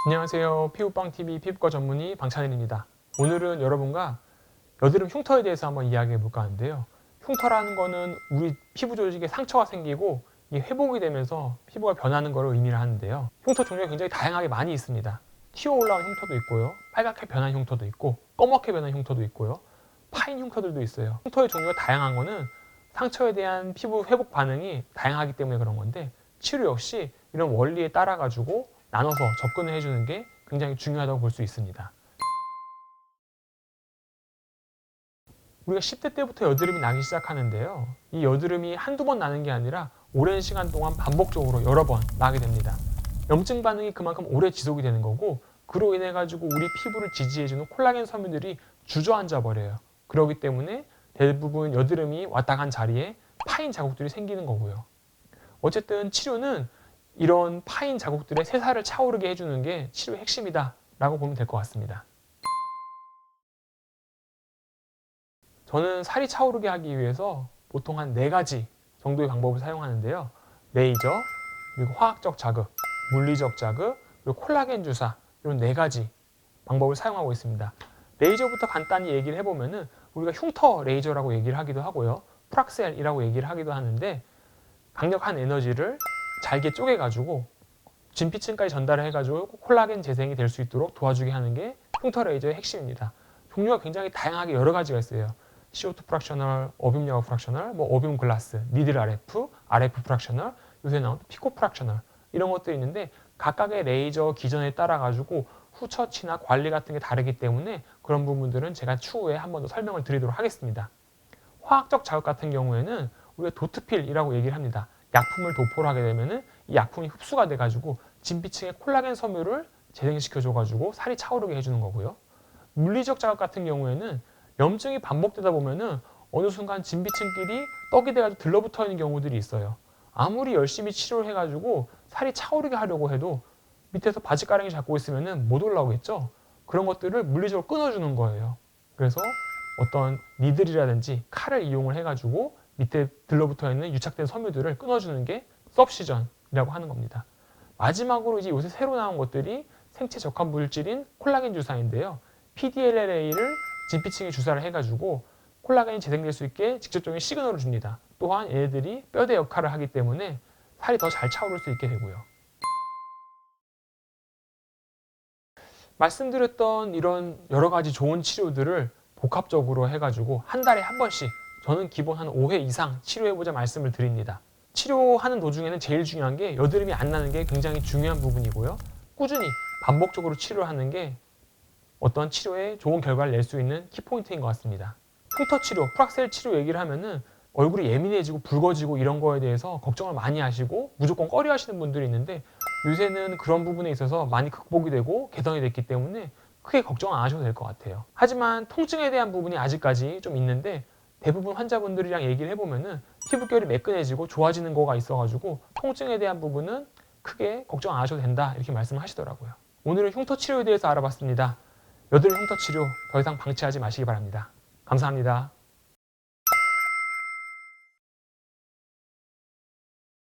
안녕하세요. 피부빵TV 피부과 전문의 방찬일입니다. 오늘은 여러분과 여드름 흉터에 대해서 한번 이야기해 볼까 하는데요. 흉터라는 거는 우리 피부 조직에 상처가 생기고 이게 회복이 되면서 피부가 변하는 것을 의미를 하는데요. 흉터 종류가 굉장히 다양하게 많이 있습니다. 튀어 올라온 흉터도 있고요. 빨갛게 변한 흉터도 있고 검게 변한 흉터도 있고요. 파인 흉터들도 있어요. 흉터의 종류가 다양한 거는 상처에 대한 피부 회복 반응이 다양하기 때문에 그런 건데, 치료 역시 이런 원리에 따라 가지고 나눠서 접근을 해주는 게 굉장히 중요하다고 볼 수 있습니다. 우리가 10대 때부터 여드름이 나기 시작하는데요. 이 여드름이 한두 번 나는 게 아니라 오랜 시간 동안 반복적으로 여러 번 나게 됩니다. 염증 반응이 그만큼 오래 지속이 되는 거고, 그로 인해 가지고 우리 피부를 지지해주는 콜라겐 섬유들이 주저앉아 버려요. 그렇기 때문에 대부분 여드름이 왔다 간 자리에 파인 자국들이 생기는 거고요. 어쨌든 치료는 이런 파인 자국들의 새살을 차오르게 해주는 게 치료의 핵심이다 라고 보면 될 것 같습니다. 저는 살이 차오르게 하기 위해서 보통 한 4가지 정도의 방법을 사용하는데요. 레이저, 그리고 화학적 자극, 물리적 자극, 그리고 콜라겐 주사, 이런 4가지 방법을 사용하고 있습니다. 레이저부터 간단히 얘기를 해보면은 우리가 흉터 레이저라고 얘기를 하기도 하고요. 프락셀이라고 얘기를 하기도 하는데, 강력한 에너지를 잘게 쪼개가지고 진피층까지 전달을 해가지고 콜라겐 재생이 될 수 있도록 도와주게 하는 게 흉터 레이저의 핵심입니다. 종류가 굉장히 다양하게 여러 가지가 있어요. CO2 프락셔널, 어뷸 여과 프락셔널, 어뷸 글라스, 니들 RF, RF 프락셔널, 요새 나온 피코 프락셔널, 이런 것들이 있는데 각각의 레이저 기전에 따라 가지고 후처치나 관리 같은 게 다르기 때문에 그런 부분들은 제가 추후에 한 번 더 설명을 드리도록 하겠습니다. 화학적 자극 같은 경우에는 우리가 도트필이라고 얘기를 합니다. 약품을 도포를 하게 되면은 이 약품이 흡수가 돼가지고 진피층의 콜라겐 섬유를 재생시켜줘가지고 살이 차오르게 해주는 거고요. 물리적 자극 같은 경우에는 염증이 반복되다 보면은 어느 순간 진피층끼리 떡이 돼가지고 들러붙어 있는 경우들이 있어요. 아무리 열심히 치료를 해가지고 살이 차오르게 하려고 해도 밑에서 바지가랑이 잡고 있으면은 못 올라오겠죠. 그런 것들을 물리적으로 끊어주는 거예요. 그래서 어떤 니들이라든지 칼을 이용을 해가지고 밑에 들러붙어 있는 유착된 섬유들을 끊어주는 게 서브시전이라고 하는 겁니다. 마지막으로 이제 요새 새로 나온 것들이 생체 적합 물질인 콜라겐 주사인데요. PDLLA를 진피층에 주사를 해가지고 콜라겐이 재생될 수 있게 직접적인 시그널을 줍니다. 또한 얘네들이 뼈대 역할을 하기 때문에 살이 더 잘 차오를 수 있게 되고요. 말씀드렸던 이런 여러 가지 좋은 치료들을 복합적으로 해가지고 한 달에 한 번씩, 저는 기본 한 5회 이상 치료해보자 말씀을 드립니다. 치료하는 도중에는 제일 중요한 게 여드름이 안 나는 게 굉장히 중요한 부분이고요. 꾸준히 반복적으로 치료하는 게 어떤 치료에 좋은 결과를 낼 수 있는 키포인트인 것 같습니다. 흉터 치료, 프락셀 치료 얘기를 하면은 얼굴이 예민해지고 붉어지고 이런 거에 대해서 걱정을 많이 하시고 무조건 꺼려 하시는 분들이 있는데, 요새는 그런 부분에 있어서 많이 극복이 되고 개선이 됐기 때문에 크게 걱정 안 하셔도 될 것 같아요. 하지만 통증에 대한 부분이 아직까지 좀 있는데, 대부분 환자분들이랑 얘기를 해보면은 피부결이 매끈해지고 좋아지는 거가 있어가지고 통증에 대한 부분은 크게 걱정 안 하셔도 된다, 이렇게 말씀을 하시더라고요. 오늘은 흉터 치료에 대해서 알아봤습니다. 여드름 흉터 치료 더 이상 방치하지 마시기 바랍니다. 감사합니다.